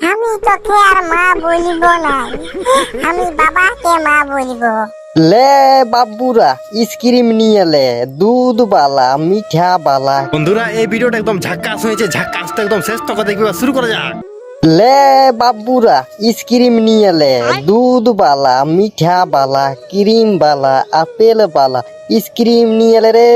আমি তোকে আর মা বলিব না, আমি বাবাকে মা বলিব। লে বাবুরা স্ক্রিম নিয়ে লে, দুধ বালা মিঠা বালা। বন্ধুরা এই ভিডিওটা একদম ঝাক্কাস হয়েছে, ঝাক্কাস তো একদম শেষ তক দেখবে, শুরু করা যাক। লে বাবুরা স্ক্রিম নিয়ে লে, দুধ বালা মিঠা বালা ক্রিম বালা আপেল বালা স্ক্রিম নিয়ে লে রে।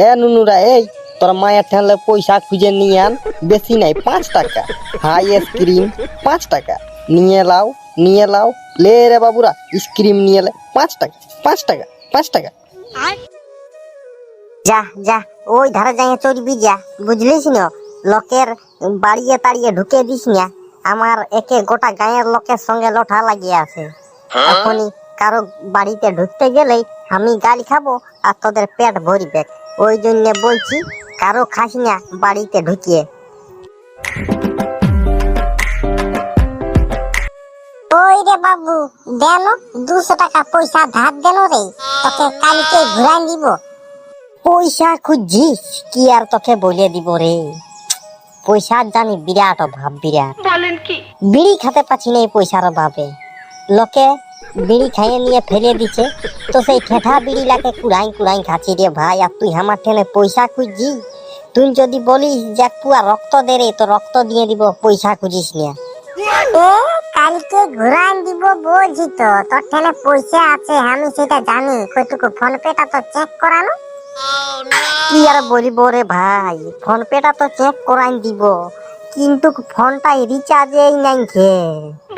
এ নুনুরা, এই তোর মায়ের ঠেলে পয়সা খুঁজে নিয়ে আন, বেশি নাই 5 টাকা। হাই স্ক্রিম 5 টাকা, নিয়ে লাও নিয়ে লাও। লে রে বাবুরা স্ক্রিম নিয়ে লে, 5 টাকা 5 টাকা 5 টাকা। যা যা ওই ধারে যাই চড়বি যা, বুঝলিস না? লোকের বাড়িয়ে তাড়িয়ে ঢুকে দিস না। আমার একে গোটা গায়ের লোকের সঙ্গে লঠা লাগিয়ে আছে। এখনই কারো বাড়িতে ঢুকতে গেলেই আমি গালি খাবো আর তোদের পেট ভরিবে। ওই জন্য বলছি কারো খাস না বাড়িতে ঢুকিয়ে। ওই রে বাবু, দেন 200 টাকা পয়সা ধার দেন রে, তোকে কালকে ঘুরাই দিব। পয়সা খুঁজছিস কি আর তোকে বলে দিব রে? পয়সার জানি বিরাট অভাব, বিরাট। বলেন কি? বিড়ি খেতে পাচ্ছি না এই পয়সার অভাবে। লোকে বিড়ি খাইয়ে নিয়ে ফেলে দিচ্ছে, তো সেই ঠেঠা বিড়ি লাকে কুড়াই কুড়াই খাচ্ছি রে ভাই। আর তুই আমার ঠেনে পয়সা খুঁজছি? তুই যদি বলিস যে পুয়া রক্ত দে রে, তো রক্ত দিয়ে দিব, পয়সা খুঁজিস না। কালকে ঘুরান দিব বলছি তো, তোর ঠেলে পয়সা আছে আমি সেটা জানি। কইটুকু ফোন পেটা তো চেক করানো। কি আর বলিব রে ভাই, ফোন পেটা তো চেক করাই দিব, কিন্তু ফোনটাই রিচার্জেই নাই খে।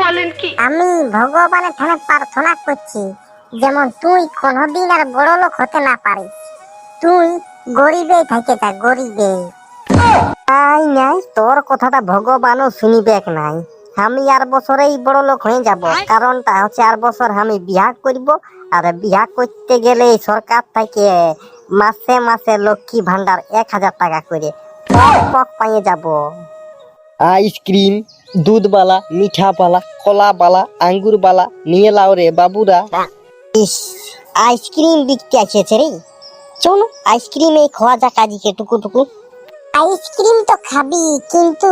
বলেন কি? আমি ভগবানের ঠানে প্রার্থনা করছি যেমন তুই কোনোদিন আর বড় লোক হতে না পারিস, তুই গরিবেই থেকে যা, গরিবে। তাই নাই, তোর কথাটা ভগবানও শুনিবে নাই। আমি আর বছরেই বড় লোক হয়ে যাব। কারণটা হচ্ছে আর বছর আমি বিয়া করব, আর বিয়া করতে গেলে সরকার থেকে মাসে মাসে লক্ষ্মী ভান্ডার 1000 টাকা করে পক পক পাইয়ে যাব। আইসক্রিম দুধ বালা মিঠা বালা কলা বালা আঙ্গুর বালা নিয়ে লাও রে বাবুরা। ইস, আইসক্রিম বিকতে আসছে রে। চলো আইসক্রিম এই খাওয়া যাক আজকে টুকু টুকু। আইসক্রিম তো খাবি, কিন্তু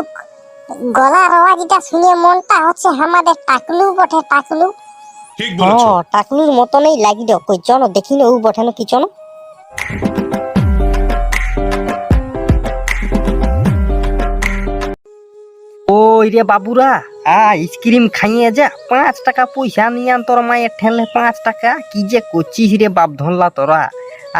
গলার আওয়াজটা শুনে মনটা হচ্ছে আমাদের টাকলু বটে, টাকলু। ঠিক বলেছো। টাকলুর মতনই লাগিল। কই চলো দেখি না ও বঠানো কি, চলো। ওই রে বাবুরা আইসক্রিম খাইয়ে যা, 5 টাকা পয়সা নিয়ে আন তোর মায়ের ঠেলে। 5 টাকা কি যে করছিস রে বাপ ধনলা তোরা।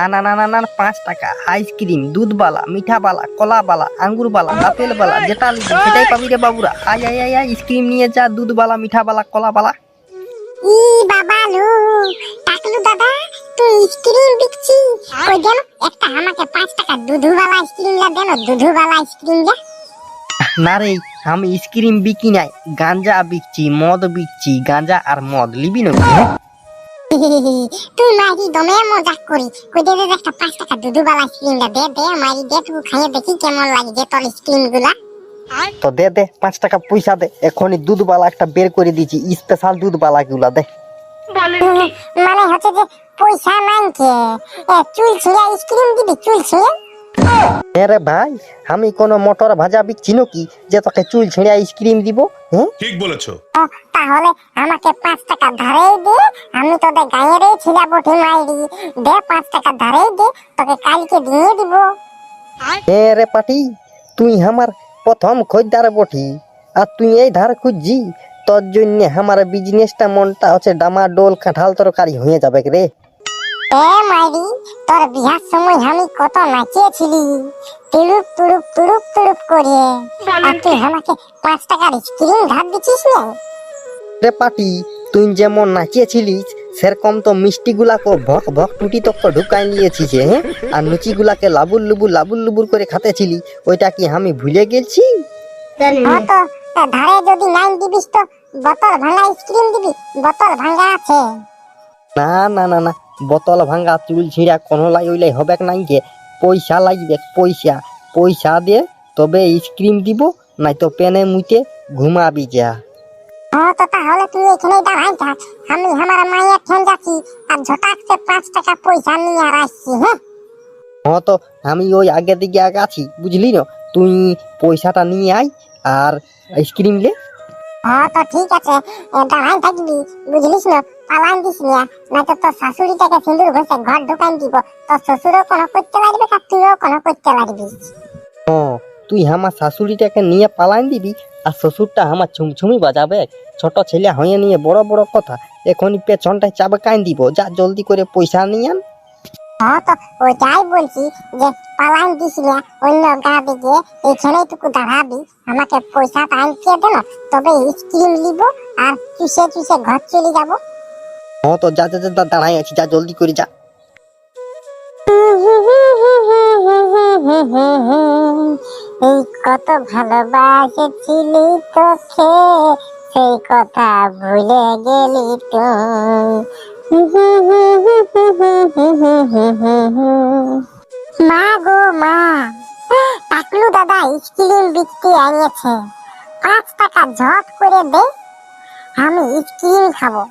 আনা না না না 5 টাকা আইসক্রিম দুধ বালা মিঠা বালা কলা বালা আঙ্গুর বালা আপেল বালা, যেটা নিবি সেটাই পাবি রে বাবুরা। আয় আয় আয় আইসক্রিম নিয়ে যা, দুধ বালা মিঠা বালা কলা বালা। ই বাবালু, টাকলু দাদা তুই আইসক্রিম বিকছি? কই দেন একটা আমাকে 5 টাকা দুধওয়ালা আইসক্রিম লা দেন, দুধওয়ালা আইসক্রিম লা। না রে, আমি আইসক্রিম বিকি নাই, গাঞ্জা বিকছি, মদ বিকছি। গাঞ্জা আর মদ লিবি না? তুই মারি দমে মজাক করি। কই দে একটা 5 টাকা দুধওয়ালা আইসক্রিম লা দে, দে মারি দে, তুই খাইয়ে দেখি কেমন লাগে যে তোর আইসক্রিম গুলা। তো দে দে 5 টাকা পয়সা দে, এখনই দুধ বালা একটা বের করে দিচ্ছি, স্পেশাল দুধ বালা গুলা দে। মানে হচ্ছে যে পয়সা নাই কে, চুল ছিঁড়ে আইসক্রিম দিবি? চুল ছিঁড়ে? আরে ভাই, আমি কোনো মোটর ভাজা বিকছি নাকি যে তোকে চুল ছিঁড়ে আইসক্রিম দিব? হ্যাঁ ঠিক বলেছো। তাহলে আমাকে 5 টাকা ধারেই দে, আমি তোদের গায়েরই ছিলা বটি মাইরি। দে 5 টাকা ধারেই দে, তোকে কালকে দিয়ে দিব। রে পাটি, তুই আমার প্রথম খদ্দার বটি, আর তুই এই ধার খুঁজছি। তোর জন্য আমার বিজনেসটা মনটা হচ্ছে ডামাডোল কাঁঠাল তরকারি হয়ে যাবে রে। মাইরি, তোর বিয়ার সময় আমি কত নাচিয়েছিলি, তুড়ুপ তুড়ুপ তুড়ুপ তুড়ুপ করে, আর তুই আমাকে 5 টাকার আইসক্রিম ধার দিছিস না? রে পাটি, তুই যেমন নাচিয়েছিলিস সেরকম তো মিষ্টি গুলাকে ভক ভক টুটি তক ঢুকাই নিয়েছিস। হ্যাঁ, আর লুচি গুলাকে লাবুর লুবুর করে খাতেছিলি, ওইটা কি আমি ভুলে গেছি? তো ধারে যদি নাই দিবিস তো বোতল ভাঙা আইসক্রিম দিবি? বোতল ভাঙা আছে? না না না না, বোতল ভাঙা চুল ছিঁড়া কোনো ওইলাই হবে নাই। যে পয়সা লাগবে, পয়সা পয়সা দিয়ে তবে আইসক্রিম দিব, নাই তো পেনে মুইতে ঘুমাবি যা। তো তাহলে তুই এখানে দাঁড়াই থাক, আমি আমার মায়ের ঠেন যাচ্ছি আর ঝটাকছে 5 টাকা পয়সা নিয়ে আর আসছি। হ্যাঁ তো আমি ওই আগে দিকে আছি, বুঝলি না? তুই পয়সাটা নিয়ে আয়, আর আইসক্রিম লে। হ্যাঁ তো ঠিক আছে, দাঁড়াই থাকবি, বুঝলিস না, পালান দিস না, নয়তো তোর শাশুড়িটাকে সিঁদুর ঘষে ঘর ঢুকান দিব, তোর শ্বশুরও কোনো করতে পারবে আর তুইও কোনো করতে পারবি। তুই আমার শাশুড়িটাকে নিয়ে পালান দিবি আর শ্বশুরটা আমার ছুমছুমি বাজাবে। ছোট ছেলে হয়ে নিয়ে বড় বড় কথা, এখনই পেছনটায় চাবে কান দিব। যা জলদি করে পয়সা নিয়ে আন। হ্যাঁ তো ওইটাই বলছি যে পালান দিস না, অন্য গাড়ি গিয়ে এইখানেই টুকু দাঁড়াবি, আমাকে পয়সা আনতে দেন, তবে স্ক্রিম নিব আর চুষে চুষে ঘর চলে যাবো। তো যা যা যা দাঁড়াই আছি, যা জলদি করে যা। এই কত ভালোবাসেছিলি তোকে, সেই কথা ভুলে গেলি তুই। মা গো মা, টাকলু দাদা স্ক্রিম বিক্রি আনিয়েছে, 5 টাকা ঝট করে দে, আমি স্ক্রিম খাবো,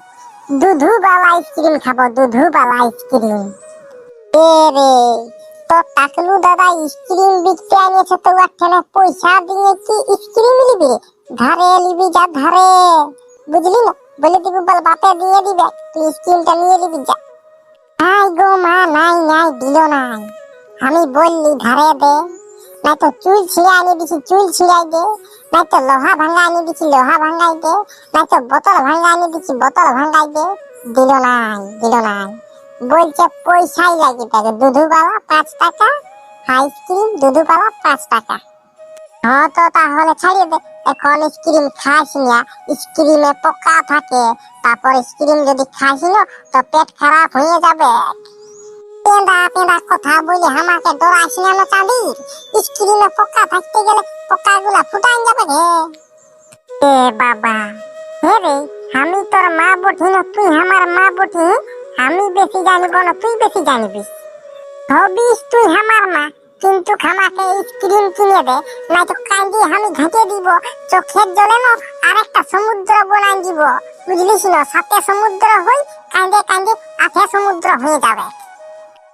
দুধুবালা স্ক্রিম খাবো, দুধুবালা স্ক্রিম। রে তো টাকলু দাদা স্ক্রিম বিকতে আনিয়েছে, তো ওখানে পয়সা দিয়ে কি স্ক্রিম নিবি? ধারে নিবি, যা ধারে, বুঝলি না, বলে দিবি, বল বাপে দিয়ে দিবে, তুই স্ক্রিমটা নিয়ে নিবি যা। নাই গো মা, নাই নাই, দিল নাই, আমি বললি ধারে দে, নাই তো চুল ছিঁড়ে আনি দিছি, চুল ছিঁড়াই দে, নাই তো লোহা ভাঙা আনি দিছি, লোহা ভাঙাই দে, নাই তো বোতল ভাঙা আনি দিছি, বোতল ভাঙাই দে, দিল নাই, দিল নাই, বলছে পয়সাই লাগি থাকে, দুধুবালা 5 টাকা, আইসক্রিম দুধুবালা 5 টাকা। হ্যাঁ তো তাহলে ছাড়িয়ে দে, এখন স্ক্রিম খাস না, স্ক্রিমে পোকা থাকে, তারপর স্ক্রিম যদি খাস না তো পেট খারাপ হয়ে যাবে। পেঁদা পেঁদা কথা বলে আমাকে ডরাইস না চাঁদির, স্ক্রিমে পোকা থাকতে গেলে পোকাগুলা ফুটাই যাবে রে। এ বাবা, হে রে, আমি তোর মা বটি না, তুই আমার মা বটি, আমি বেশি জানিব না, তুই বেশি জানিবি। হবিস তুই আমার মা, কিন্তু আমাকে স্ক্রিম কিনে দে, নাই তো কান্দি আমি ঘেঁটে দিব, চোখের জলে না আরেকটা সমুদ্র বনাই দিব, বুঝলিস না, 7 সমুদ্র হই, কান্দে কান্দে 8 সমুদ্র হয়ে যাবে।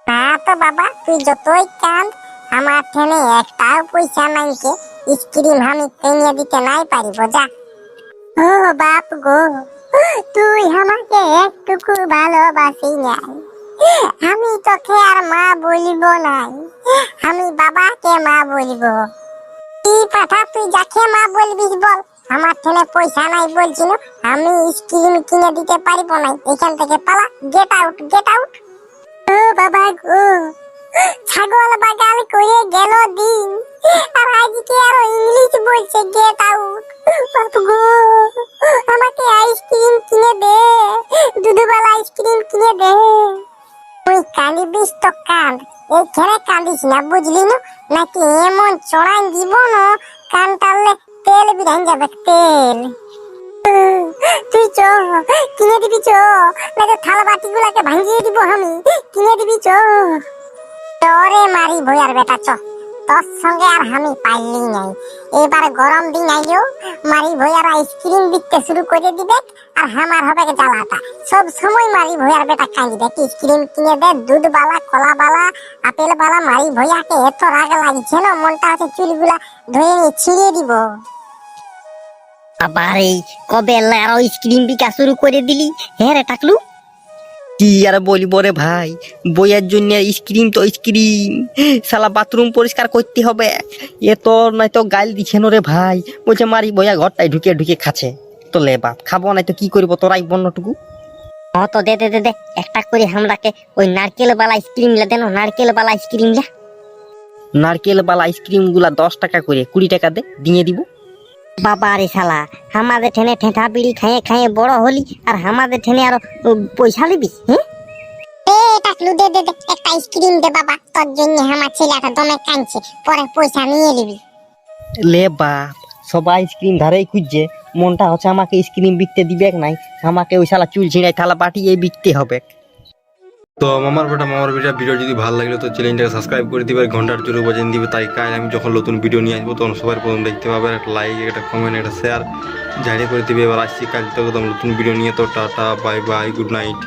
না তো বাবা, তুই যতই কাঁদ, আমার ঠেনে একটাও পয়সা নাইকে, স্ক্রিম আমি কিনে দিতে নাই পারিব, যা। ও বাপ গো, তুই আমাকে একটুকু ভালোবাসি নাই, আমি তোকে আর মা বলিব নাই, আমি বাবাকে মা বলিব। কি পাঠা, তুই যাকে মা বলবিস বল, আমার ঠেনে পয়সা নাই বলছি না, আমি স্ক্রিম কিনে দিতে পারিব না, এখান থেকে পালা, গেট আউট, গেট আউট। ও বাবা গো, ছাগল বাগাল করে গেল দিন, আর আজকে আরো ইংলিশ বলছে গেট আউট। বাপ গো, আমাকে আইসক্রিম কিনে দে, দুধওয়ালা আইসক্রিম কিনে দে। তুই কাঁদিবিস তো কাঁদ, এইখানে কাঁদিস না, বুঝলি না, নাকি এমন চড়াই দিব না, কান টানলে তেল বিরান যাবে, তেল। তুই চ, কিনে দিবি চ, নাকি থালা বাটি গুলাকে ভাঙিয়ে দিব আমি, কিনে দিবি চ। তোরে মারি ভয়ার বেটা, চ, তোর সঙ্গে আর আমি পাইলি নাই, এবার গরম দিন আইও, মারি ভয়ার আইসক্রিম বিকতে শুরু করে দিবে, আর আমার হবে জ্বালাটা, সব সময় মারি ভয়ার বেটা কাঁদিবে, স্ক্রিম কিনে দে, দুধবালা, কলাবালা, আপেলবালা, মারি ভয়াকে এত রাগ লাগছে না, মনটা হচ্ছে চুলগুলা ধুয়ে নিয়ে ছিঁড়িয়ে দিব। আবার এই কবে আরো স্ক্রিম বিকা শুরু করে দিলি? হ্যাঁ রে টাকলু, কি আর বলিব রে ভাই, বইয়ের জন্য স্ক্রিম তো স্ক্রিম, শালা বাথরুম পরিষ্কার করতে হবে, এ তো নাই তো গাইল দিছে রে ভাই, বলছে মারি বইয়া ঘরটায় ঢুকে ঢুকে খাচ্ছে, তো লে বাপ খাবো নাই তো কি করবো, তোরাই বন্যটুকু। হ্যাঁ তো দে দে দে দে, একটা করে আমরাকে ওই নারকেল বালা আইসক্রিম লা দেন, নারকেল বালা আইসক্রিম লা। নারকেল বালা আইসক্রিম গুলা 10 টাকা করে, 20 টাকা দে, দিয়ে দিব। বাবা রে শালা, আমাদের ঠেনে ঠেঁটা বিড়ি খাইয়ে খাইয়ে বড় হলি, আর আমাদের ঠেনে আরো পয়সা নিবি? হ্যাঁ, এ টাকলু, দে দে দে, একটা আইসক্রিম দে বাবা, তোর জন্য আমার ছেলেটা দমে কাঁদছে, পরে পয়সা নিয়ে নিবি। লে বাপ, সবাই আইসক্রিম ধারেই খুঁজছে, মনটা হচ্ছে আমাকে স্ক্রিম বিকতে দিবে নাই, আমাকে ওই শালা চুল ছিঁড়াই থালা বাটিয়ে বিকতে হবে। তো মামার বেটা ভিডিও যদি ভালো লাগলো তো চ্যানেলটাকে সাবস্ক্রাইব করে দিবে, ঘন্টার জোরে বাজিয়ে দিবে, তাই কাল আমি যখন নতুন ভিডিও নিয়ে আসবো তখন সবার প্রথম দেখতে পাবে। একটা লাইক, একটা কমেন্ট, একটা শেয়ার জারি করে দিবে। এবার আসছি কাল থেকে নতুন ভিডিও নিয়ে, তো tata, bye bye, good night.